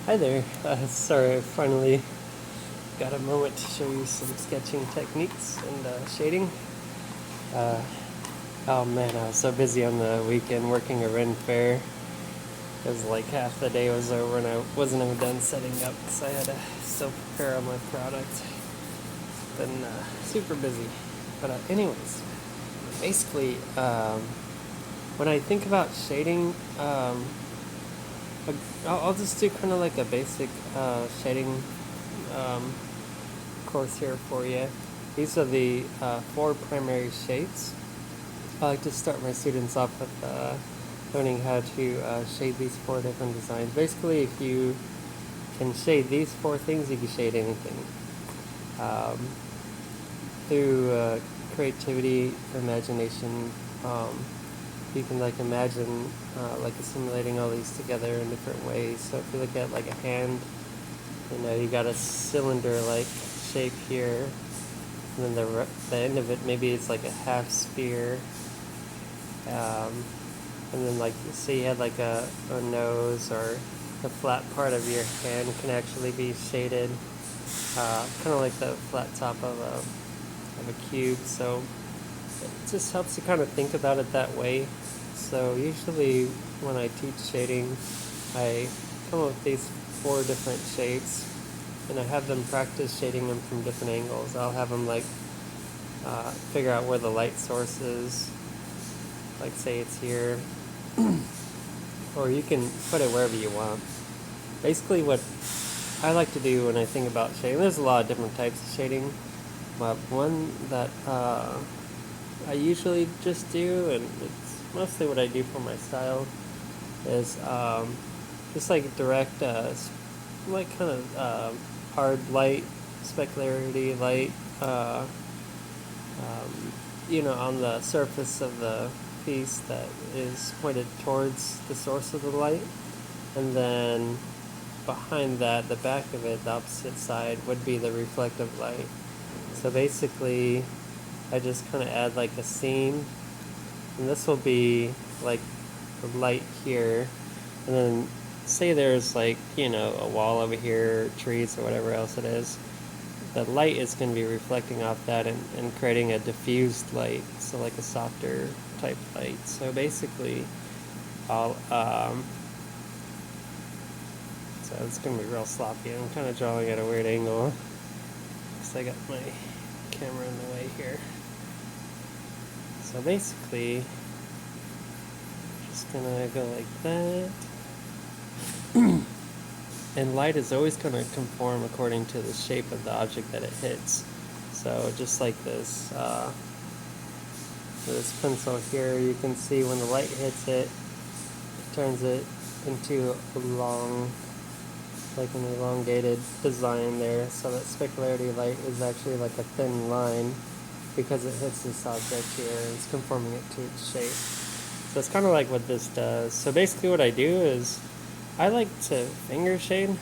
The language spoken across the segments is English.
Hi there. Sorry, I finally got a moment to show you some sketching techniques and shading. Uh, oh man, I was so busy on the weekend working a Ren Fair. Because like half the day was over and I wasn't even done setting up because I had to still prepare on my product. Been super busy. But anyways, basically, when I think about shading, I'll just do kind of like a basic shading um, course here for you. These are the four primary shades. I like to start my students off with learning how to shade these four different designs. Basically, if you can shade these four things, you can shade anything. Um, through creativity, imagination, um, you can like imagine like assimilating all these together in different ways. So if you look at like a hand, you got a cylinder-like shape here, and then the end of it maybe it's like a half sphere, um, and then like say you had like a nose, or the flat part of your hand can actually be shaded, kind of like the flat top of a cube. So it just helps you kind of think about it that way. So usually when I teach shading, I come up with these four different shapes, and I have them practice shading them from different angles. I'll have them like figure out where the light source is, like say it's here, or you can put it wherever you want. Basically, what I like to do when I think about shading, there's a lot of different types of shading, but one that I usually just do, and it's mostly what I do for my style, is just like direct, like kind of hard light, specularity light, on the surface of the piece that is pointed towards the source of the light, and then behind that, the back of it, the opposite side, would be the reflective light. So basically, I just kind of add like a seam, and this will be like the light here, and then say there's like a wall over here, trees or whatever else it is. The light is going to be reflecting off that and creating a diffused light, so like a softer type light. So basically, I'll so it's going to be real sloppy. I'm kind of drawing at a weird angle because I got my camera in the way here. So basically, just gonna go like that. And light is always going to conform according to the shape of the object that it hits. So just like this pencil here, you can see when the light hits it, it turns it into a long, like an elongated design there. So that specularity light is actually like a thin line because it hits this object here and it's conforming it to its shape. So it's kind of like what this does. So basically what I do is I like to finger shade,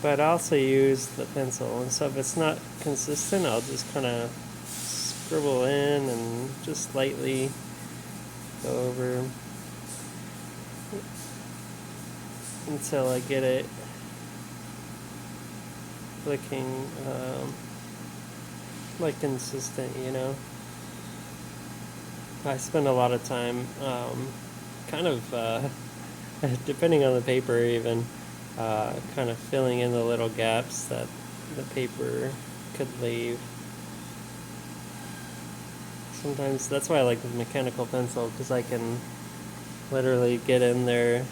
but I also use the pencil. And so if it's not consistent, I'll just kind of scribble in and just lightly go over until I get it looking like consistent. I spend a lot of time kind of depending on the paper even kind of filling in the little gaps that the paper could leave. Sometimes that's why I like the mechanical pencil, because I can literally get in there,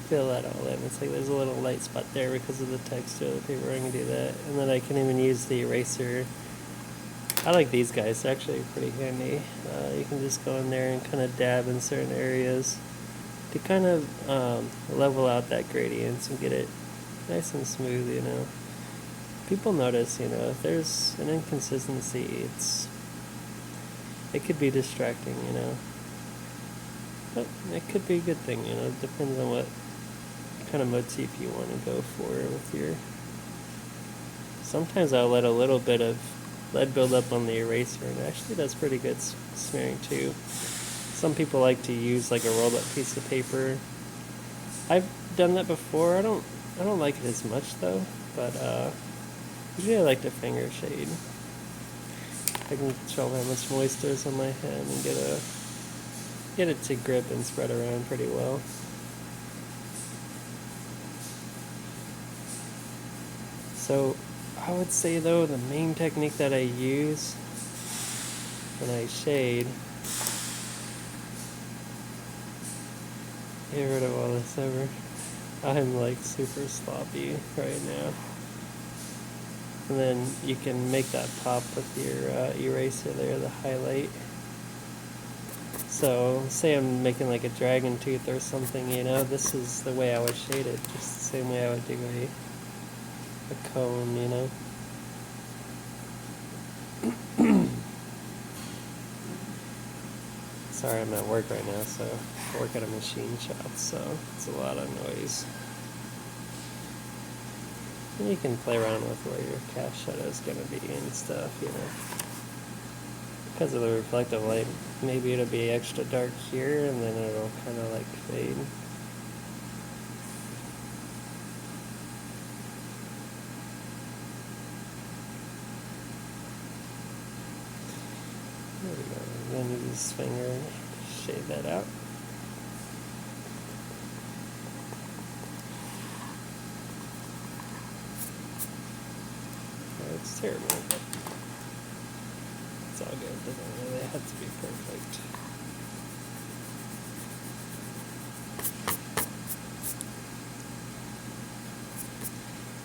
fill that all in. It's like there's a little light spot there because of the texture of the paper. I can do that, and then I can even use the eraser. I like these guys, they're actually pretty handy. You can just go in there and kind of dab in certain areas to kind of level out that gradient and get it nice and smooth. People notice, if there's an inconsistency, it could be distracting. But it could be a good thing, it depends on what kind of motif you want to go for with your... Sometimes I'll let a little bit of lead build up on the eraser, and actually that's pretty good smearing too. Some people like to use like a rolled up piece of paper. I've done that before. I don't like it as much though, but usually I like to finger shade. I can control how much moisture is on my hand and get it to grip and spread around pretty well. So I would say though the main technique that I use when I shade, get rid of all this ever. I'm like super sloppy right now. And then you can make that pop with your eraser there, the highlight. So say I'm making like a dragon tooth or something, you know, this is the way I would shade it, just the same way I would do a cone, you know. Sorry, I'm at work right now, so I work at a machine shop, so it's a lot of noise. And you can play around with where your cast shadow is going to be and stuff, you know. Because of the reflective light, maybe it'll be extra dark here, and then it'll kind of like fade. There we go. Then use this finger, shade that out. It's terrible, but it's all good. It doesn't really have to be perfect.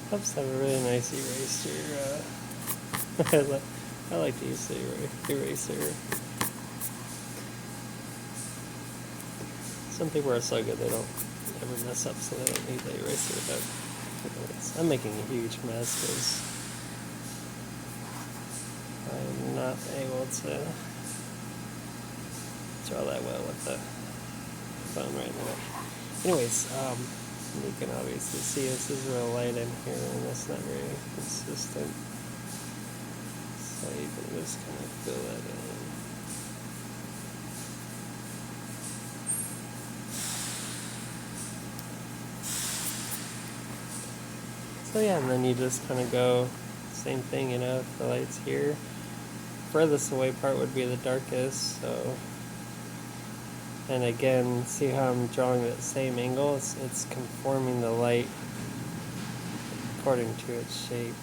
Helps have a really nice eraser. I like to use the eraser. Some people are so good they don't ever mess up, so they don't need the eraser. But anyways, I'm making a huge mess because I'm not able to draw that well with the phone right now. Anyways, you can obviously see this is real light in here and it's not very consistent. So you can just kind of fill that in. So yeah, and then you just kind of go, same thing, you know, if the light's here. Furthest away part would be the darkest, so. And again, see how I'm drawing that same angle? It's conforming the light according to its shape.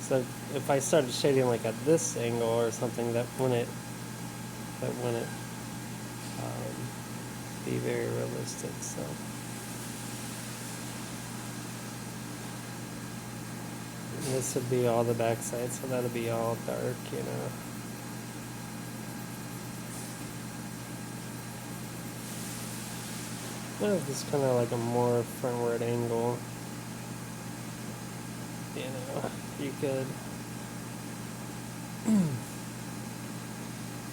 So if I started shading like at this angle or something, that wouldn't be very realistic. So. And this would be all the backside, so that'll be all dark, you know. No, just kind of like a more frontward angle. You know, you could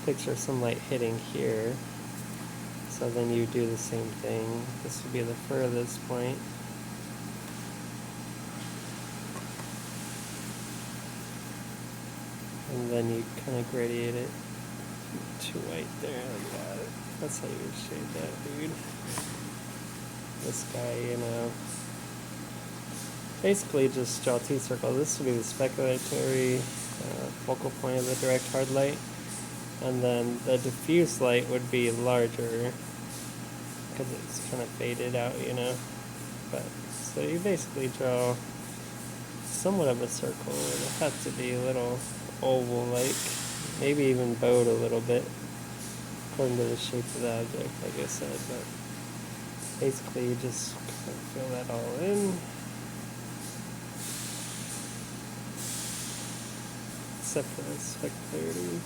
picture some light hitting here. So then you do the same thing. This would be the furthest point. And then you kind of gradiate it to white there, like that. That's how you would shade that, dude. This guy, you know. Basically just draw two circles. This would be the speculatory focal point of the direct hard light. And then the diffuse light would be larger because it's kind of faded out, you know. But so you basically draw somewhat of a circle, and it has to be a little oval-like, maybe even bowed a little bit, according to the shape of the object, like I said. But basically, you just kind of fill that all in. Except for the specularity.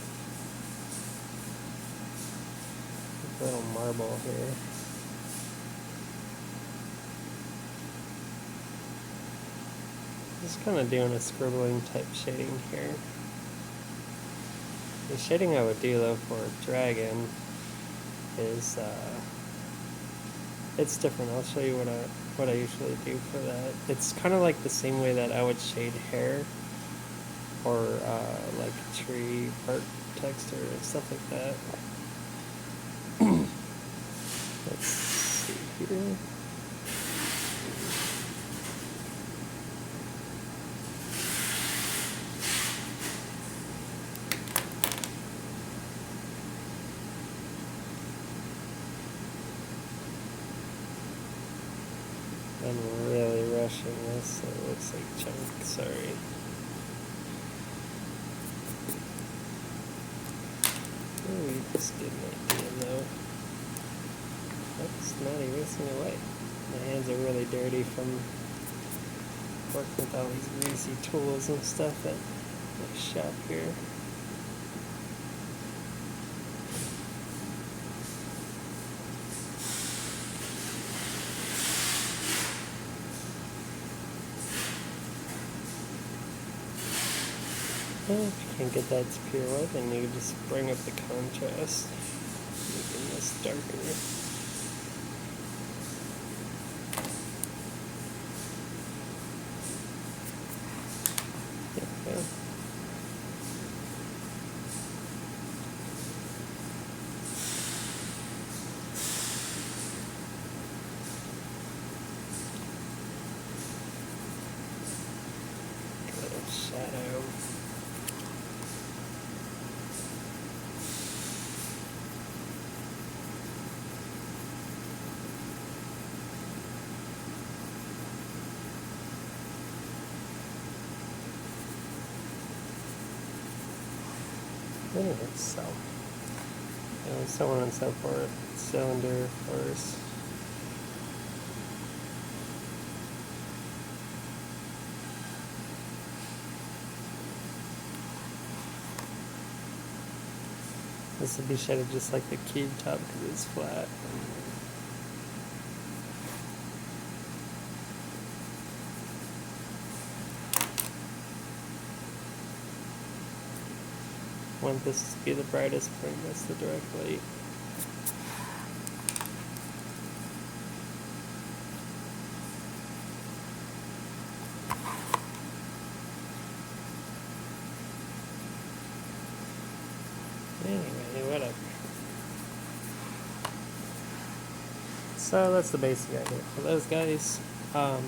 A little marble here. Just kind of doing a scribbling type shading here. The shading I would do though for a dragon is it's different. I'll show you what I usually do for that. It's kind of like the same way that I would shade hair or like tree bark texture and stuff like that. Let's see here. I'm really rushing this, so it looks like junk, sorry. Ooh, you just get an idea though. That's not erasing away. My hands are really dirty from working with all these greasy tools and stuff at my shop here. Well, if you can't get that to pure white, then you can just bring up the contrast, making this darker. There we go. Good shadow. Anyway, so on and so forth. Cylinder first. This would be shaded just like the cube top because it's flat. Want this to be the brightest point, that's the direct light. Anyway, whatever. So that's the basic idea for those guys. So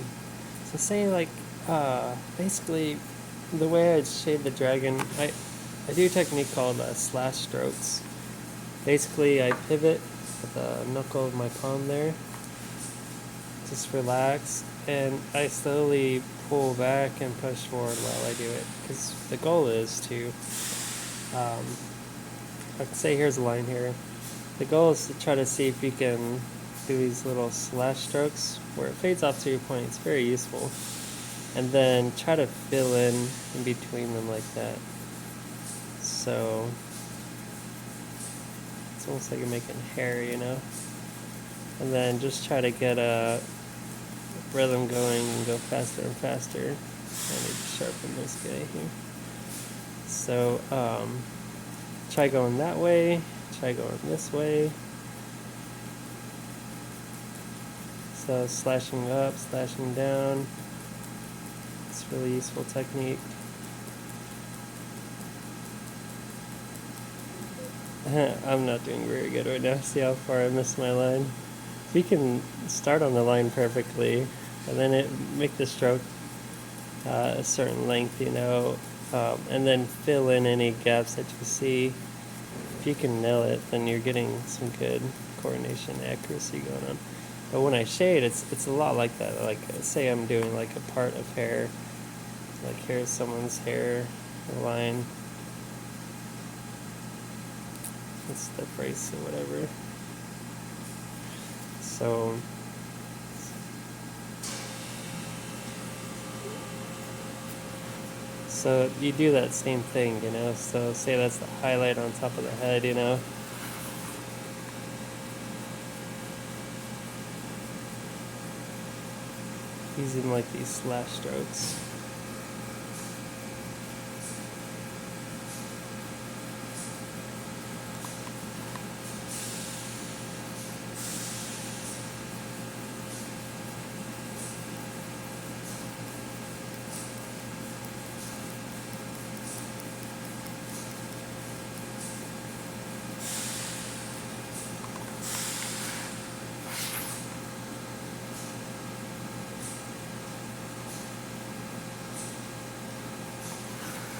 say like, basically the way I'd shade the dragon, I do a technique called slash strokes. Basically, I pivot with the knuckle of my palm there, just relax, and I slowly pull back and push forward while I do it, because the goal is to, like say here's a line here, the goal is to try to see if you can do these little slash strokes where it fades off to your point. It's very useful. And then try to fill in between them like that. So it's almost like you're making hair, you know? And then just try to get a rhythm going and go faster and faster. I need to sharpen this guy here. So try going that way, try going this way. So slashing up, slashing down. It's a really useful technique. I'm not doing very good right now. See how far I missed my line? If you can start on the line perfectly, and then make the stroke a certain length, you know, and then fill in any gaps that you see. If you can nail it, then you're getting some good coordination, accuracy going on. But when I shade, it's a lot like that. Like say I'm doing like a part of hair, like here's someone's hair line. It's the brace or whatever. So you do that same thing, you know. So say that's the highlight on top of the head, you know. Using like these slash strokes.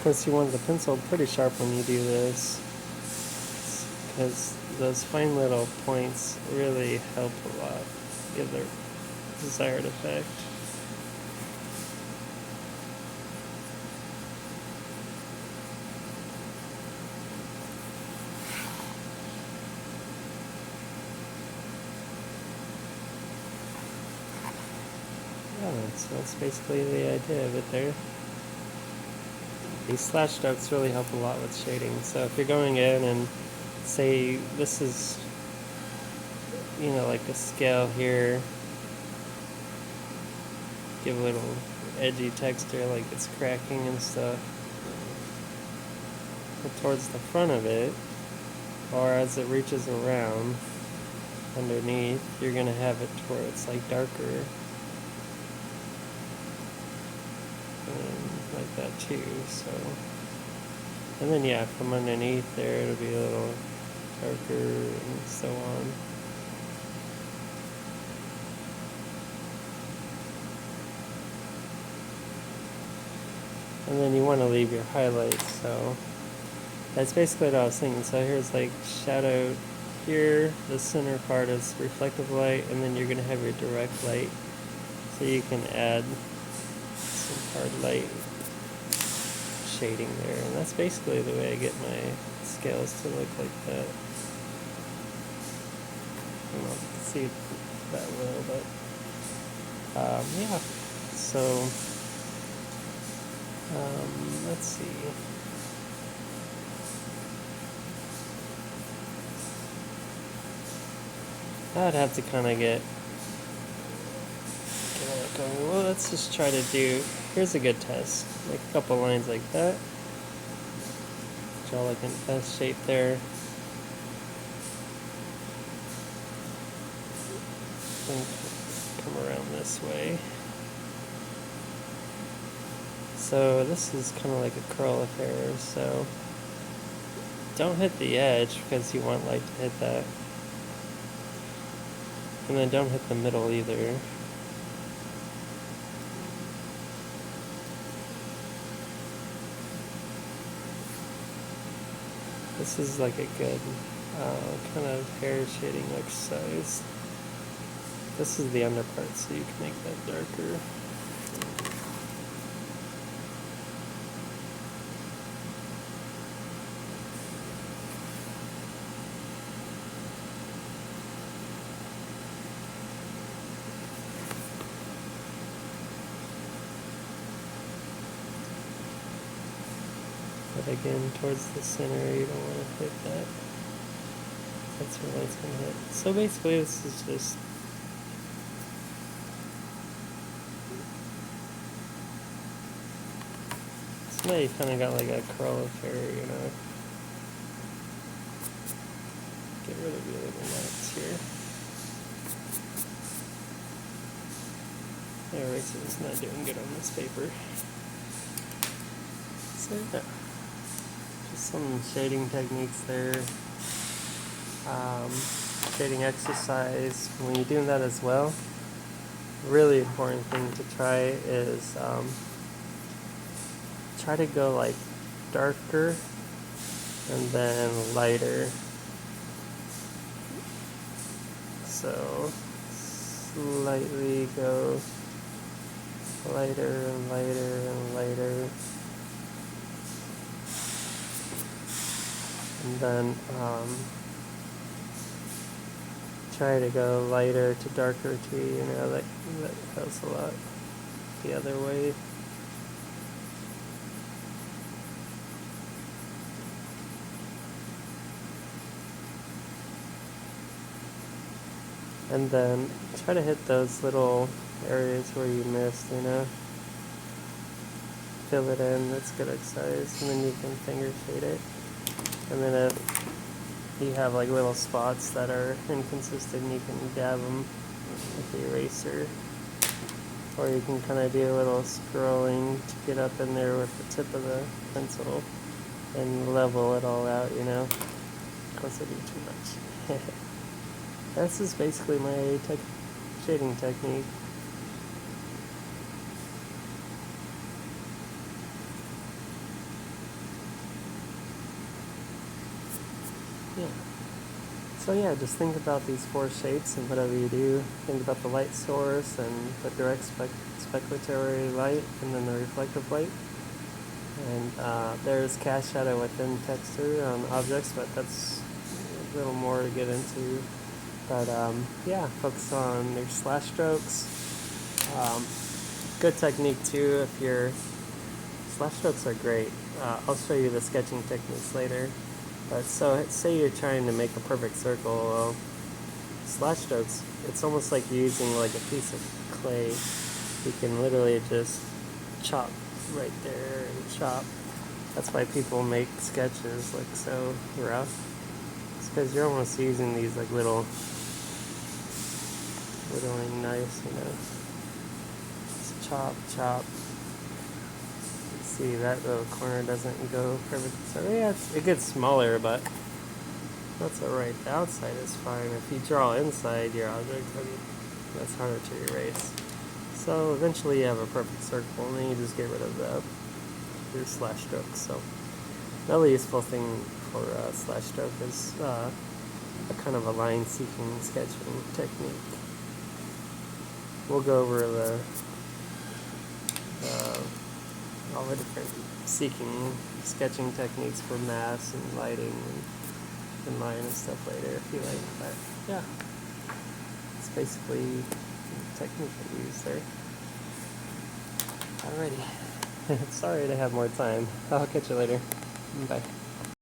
course, you want the pencil pretty sharp when you do this, because those fine little points really help a lot give the desired effect. Yeah, so that's basically the idea of it there. These slash strokes really help a lot with shading. So if you're going in and say this is, you know, like a scale here, give a little edgy texture like it's cracking and stuff. But towards the front of it, or as it reaches around underneath, you're going to have it to where it's like darker. And like that too, so. And then yeah, from underneath there it'll be a little darker and so on. And then you want to leave your highlights, so that's basically what I was thinking. So here's like shadow here, the center part is reflective light, and then you're going to have your direct light. So you can add some hard light shading there, and that's basically the way I get my scales to look like that. I don't know if you can see it that well, but yeah, so let's see. I'd have to kind of get it going. Well, let's just try to do, here's a good test. Make a couple lines like that. Draw like an S shape there. And come around this way. So this is kind of like a curl affair, so don't hit the edge because you want light to hit that. And then don't hit the middle either. This is like a good kind of hair shading exercise. This is the under part, so you can make that darker. But again, towards the center, you don't want to hit that. That's where light's going to hit. So basically, this is just so now you kind of got like a curl affair, you know. Get rid of your little knots here. The eraser's not doing good on this paper. So yeah. Just some shading techniques there. Shading exercise. When you're doing that as well, really important thing to try is try to go like darker and then lighter. So slightly go lighter and lighter and lighter. And then try to go lighter to darker too, you know, that helps a lot the other way. And then try to hit those little areas where you missed, you know. Fill it in, that's good exercise, and then you can finger shade it. And then you have like little spots that are inconsistent, you can dab them with the eraser. Or you can kind of do a little scrolling to get up in there with the tip of the pencil and level it all out, you know. Of course I do too much. This is basically my shading technique. Yeah. So yeah, just think about these four shapes and whatever you do, think about the light source and the direct speculatory light and then the reflective light. And there's cast shadow within texture on objects, but that's a little more to get into. But yeah, focus on your slash strokes. Good technique too if your slash strokes are great. I'll show you the sketching techniques later. But so say you're trying to make a perfect circle. Well, slash strokes, it's almost like you're using like a piece of clay. You can literally just chop right there and chop. That's why people make sketches like so rough. It's because you're almost using these like little whittling knives, you know. Just chop, chop. You see that little corner doesn't go perfect. So yeah, it gets smaller, but that's alright. The outside is fine. If you draw inside your object, then that's harder to erase. So eventually you have a perfect circle, and then you just get rid of your slash strokes. So another useful thing for slash stroke is a kind of a line-seeking sketching technique. We'll go over all the different sketching techniques for mass and lighting and line and stuff later if you like. But yeah, it's basically the technique I use there. Alrighty. Sorry to have more time. I'll catch you later. Bye.